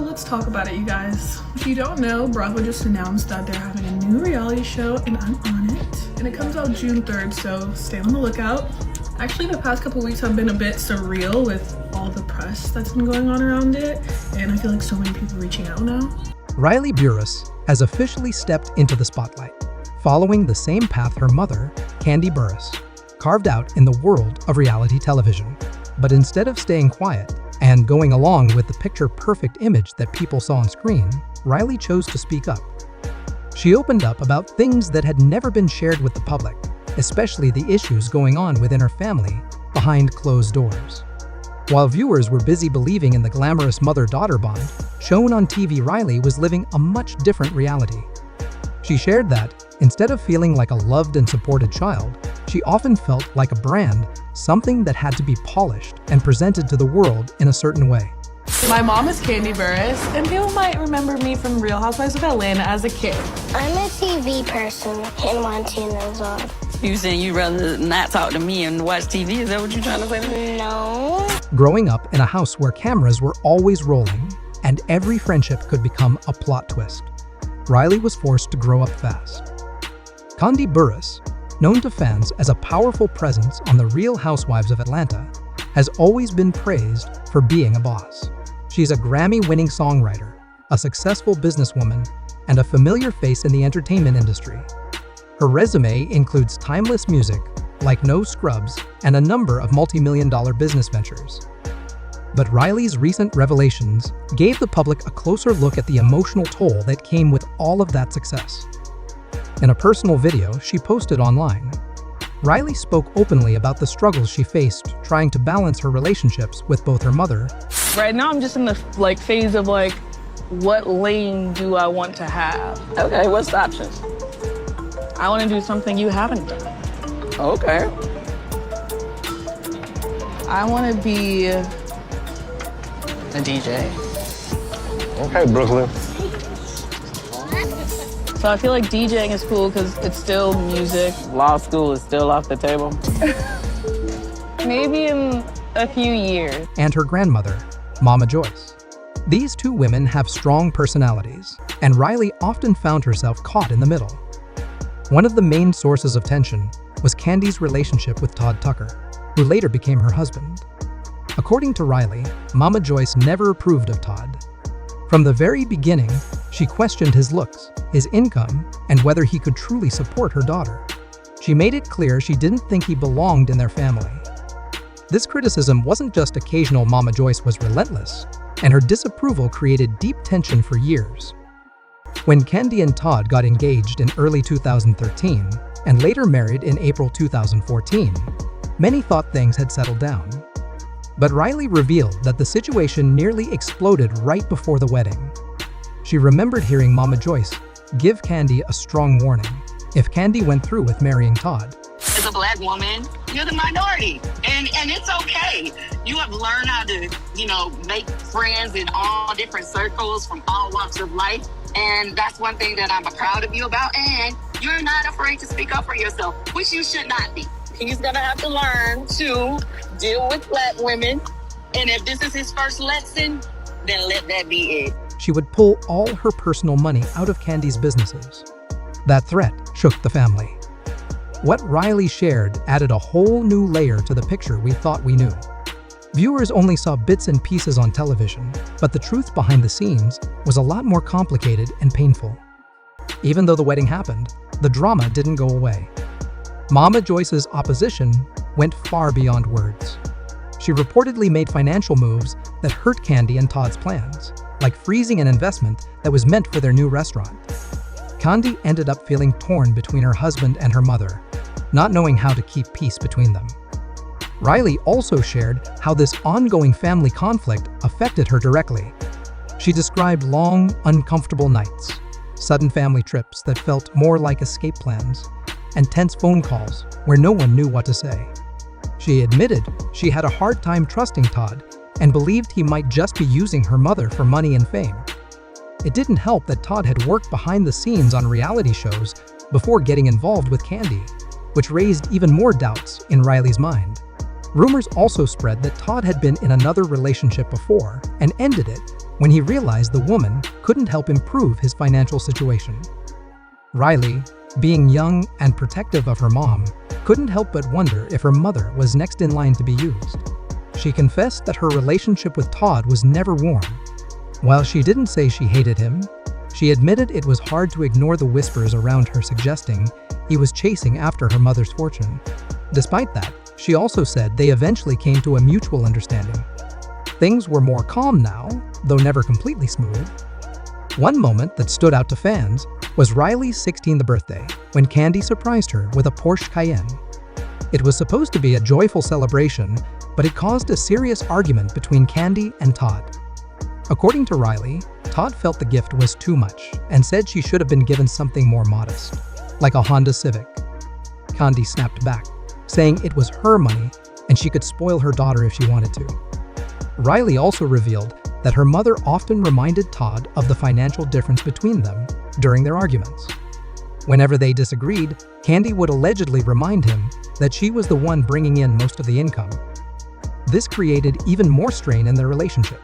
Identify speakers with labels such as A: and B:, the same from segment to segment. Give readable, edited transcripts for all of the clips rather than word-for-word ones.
A: So let's talk about it, you guys. If you don't know, Bravo just announced that they're having a new reality show and I'm on it. And it comes out June 3rd, so stay on the lookout. Actually, the past couple weeks have been a bit surreal with all the press that's been going on around it. And I feel like so many people reaching out now.
B: Kandi Burruss has officially stepped into the spotlight, following the same path her mother, Kandi Burruss, carved out in the world of reality television. But instead of staying quiet and going along with the picture-perfect image that people saw on screen, Riley chose to speak up. She opened up about things that had never been shared with the public, especially the issues going on within her family behind closed doors. While viewers were busy believing in the glamorous mother-daughter bond shown on TV, Riley was living a much different reality. She shared that, instead of feeling like a loved and supported child, she often felt like a brand, something that had to be polished and presented to the world in a certain way.
A: My mom is Kandi Burruss, and people might remember me from Real Housewives of Atlanta as a kid.
C: I'm a TV person and Montana's on.
D: You saying you'd rather not talk to me and watch TV? Is that what you're trying to say to me?
C: No.
B: Growing up in a house where cameras were always rolling and every friendship could become a plot twist, Riley was forced to grow up fast. Kandi Burruss, known to fans as a powerful presence on the Real Housewives of Atlanta, has always been praised for being a boss. She's a Grammy-winning songwriter, a successful businesswoman, and a familiar face in the entertainment industry. Her resume includes timeless music like No Scrubs and a number of multi-million-dollar business ventures. But Riley's recent revelations gave the public a closer look at the emotional toll that came with all of that success. In a personal video she posted online, Riley spoke openly about the struggles she faced trying to balance her relationships with both her mother.
A: Right now I'm just in the phase of what lane do I want to have?
D: Okay, what's the options?
A: I want to do something you haven't done.
D: Okay.
A: I want to be a
D: DJ.
E: Okay, Brooklyn.
A: So I feel like DJing is cool because it's still music.
D: Law school is still off the table.
A: Maybe in a few years.
B: And her grandmother, Mama Joyce. These two women have strong personalities, and Riley often found herself caught in the middle. One of the main sources of tension was Kandi's relationship with Todd Tucker, who later became her husband. According to Riley, Mama Joyce never approved of Todd. From the very beginning, she questioned his looks, his income, and whether he could truly support her daughter. She made it clear she didn't think he belonged in their family. This criticism wasn't just occasional. Mama Joyce was relentless, and her disapproval created deep tension for years. When Kandi and Todd got engaged in early 2013 and later married in April 2014, many thought things had settled down. But Riley revealed that the situation nearly exploded right before the wedding. She remembered hearing Mama Joyce give Kandi a strong warning if Kandi went through with marrying Todd.
F: As a Black woman, you're the minority, and it's okay. You have learned how to, make friends in all different circles from all walks of life, and that's one thing that I'm proud of you about, and you're not afraid to speak up for yourself, which you should not be. He's gonna have to learn to deal with Black women, and if this is his first lesson, then let that be it.
B: She would pull all her personal money out of Kandi's businesses. That threat shook the family. What Riley shared added a whole new layer to the picture we thought we knew. Viewers only saw bits and pieces on television, but the truth behind the scenes was a lot more complicated and painful. Even though the wedding happened, the drama didn't go away. Mama Joyce's opposition went far beyond words. She reportedly made financial moves that hurt Kandi and Todd's plans, like freezing an investment that was meant for their new restaurant. Kandi ended up feeling torn between her husband and her mother, not knowing how to keep peace between them. Riley also shared how this ongoing family conflict affected her directly. She described long, uncomfortable nights, sudden family trips that felt more like escape plans, and tense phone calls where no one knew what to say. She admitted she had a hard time trusting Todd and believed he might just be using her mother for money and fame. It didn't help that Todd had worked behind the scenes on reality shows before getting involved with Kandi, which raised even more doubts in Riley's mind. Rumors also spread that Todd had been in another relationship before and ended it when he realized the woman couldn't help improve his financial situation. Riley, being young and protective of her mom, couldn't help but wonder if her mother was next in line to be used. She confessed that her relationship with Todd was never warm. While she didn't say she hated him, she admitted it was hard to ignore the whispers around her suggesting he was chasing after her mother's fortune. Despite that, she also said they eventually came to a mutual understanding. Things were more calm now, though never completely smooth. One moment that stood out to fans was Riley's 16th birthday, when Kandi surprised her with a Porsche Cayenne. It was supposed to be a joyful celebration, but it caused a serious argument between Kandi and Todd. According to Riley, Todd felt the gift was too much and said she should have been given something more modest, like a Honda Civic. Kandi snapped back, saying it was her money and she could spoil her daughter if she wanted to. Riley also revealed that her mother often reminded Todd of the financial difference between them during their arguments. Whenever they disagreed, Kandi would allegedly remind him that she was the one bringing in most of the income. This created even more strain in their relationship.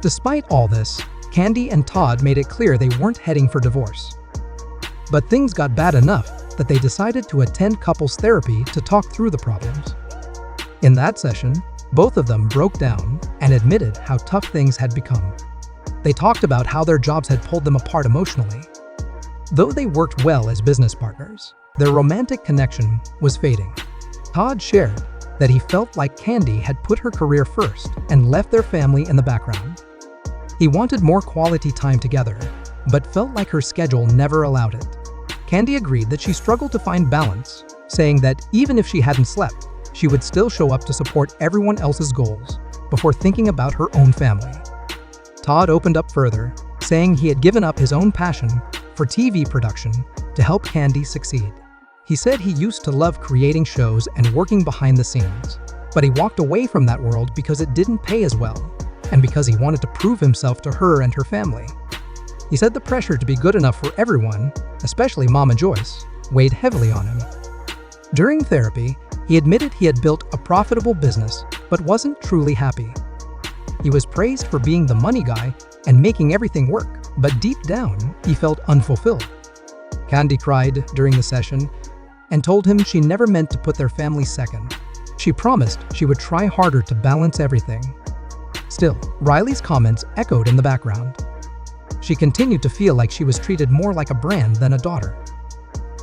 B: Despite all this, Kandi and Todd made it clear they weren't heading for divorce. But things got bad enough that they decided to attend couples therapy to talk through the problems. In that session, both of them broke down and admitted how tough things had become. They talked about how their jobs had pulled them apart emotionally. Though they worked well as business partners, their romantic connection was fading. Todd shared that he felt like Kandi had put her career first and left their family in the background. He wanted more quality time together, but felt like her schedule never allowed it. Kandi agreed that she struggled to find balance, saying that even if she hadn't slept, she would still show up to support everyone else's goals before thinking about her own family. Todd opened up further, saying he had given up his own passion for TV production to help Kandi succeed. He said he used to love creating shows and working behind the scenes, but he walked away from that world because it didn't pay as well, and because he wanted to prove himself to her and her family. He said the pressure to be good enough for everyone, especially Mama Joyce, weighed heavily on him. During therapy, he admitted he had built a profitable business, but wasn't truly happy. He was praised for being the money guy and making everything work, but deep down, he felt unfulfilled. Kandi cried during the session and told him she never meant to put their family second. She promised she would try harder to balance everything. Still, Riley's comments echoed in the background. She continued to feel like she was treated more like a brand than a daughter.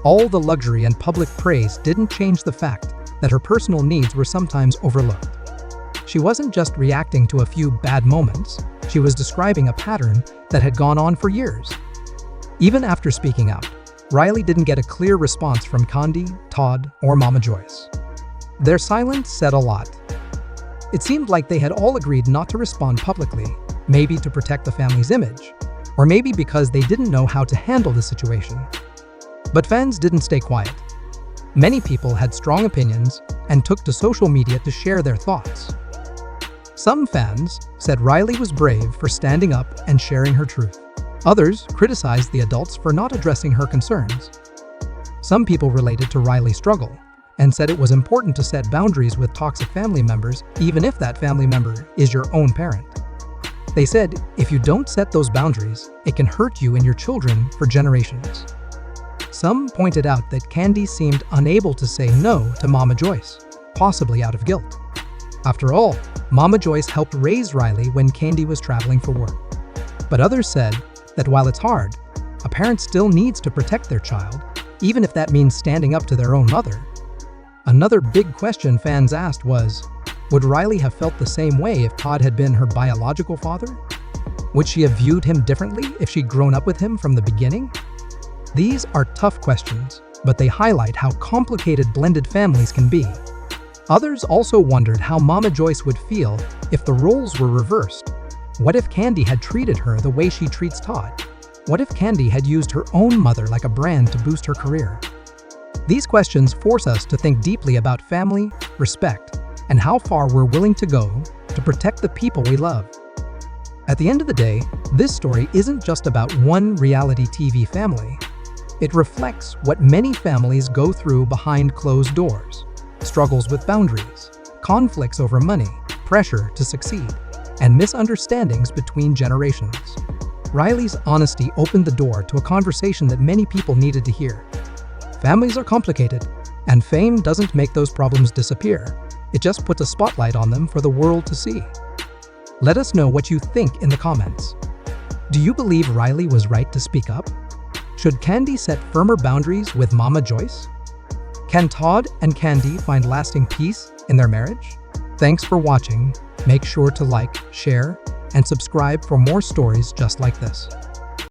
B: All the luxury and public praise didn't change the fact that her personal needs were sometimes overlooked. She wasn't just reacting to a few bad moments, she was describing a pattern that had gone on for years. Even after speaking out, Riley didn't get a clear response from Kandi, Todd, or Mama Joyce. Their silence said a lot. It seemed like they had all agreed not to respond publicly, maybe to protect the family's image, or maybe because they didn't know how to handle the situation. But fans didn't stay quiet. Many people had strong opinions and took to social media to share their thoughts. Some fans said Riley was brave for standing up and sharing her truth. Others criticized the adults for not addressing her concerns. Some people related to Riley's struggle and said it was important to set boundaries with toxic family members, even if that family member is your own parent. They said, if you don't set those boundaries, it can hurt you and your children for generations. Some pointed out that Kandi seemed unable to say no to Mama Joyce, possibly out of guilt. After all, Mama Joyce helped raise Riley when Kandi was traveling for work. But others said that while it's hard, a parent still needs to protect their child, even if that means standing up to their own mother. Another big question fans asked was, would Riley have felt the same way if Todd had been her biological father? Would she have viewed him differently if she'd grown up with him from the beginning? These are tough questions, but they highlight how complicated blended families can be. Others also wondered how Mama Joyce would feel if the roles were reversed. What if Kandi had treated her the way she treats Todd? What if Kandi had used her own mother like a brand to boost her career? These questions force us to think deeply about family, respect, and how far we're willing to go to protect the people we love. At the end of the day, this story isn't just about one reality TV family. It reflects what many families go through behind closed doors: struggles with boundaries, conflicts over money, pressure to succeed, and misunderstandings between generations. Riley's honesty opened the door to a conversation that many people needed to hear. Families are complicated, and fame doesn't make those problems disappear. It just puts a spotlight on them for the world to see. Let us know what you think in the comments. Do you believe Riley was right to speak up? Should Kandi set firmer boundaries with Mama Joyce? Can Todd and Kandi find lasting peace in their marriage? Thanks for watching. Make sure to like, share, and subscribe for more stories just like this.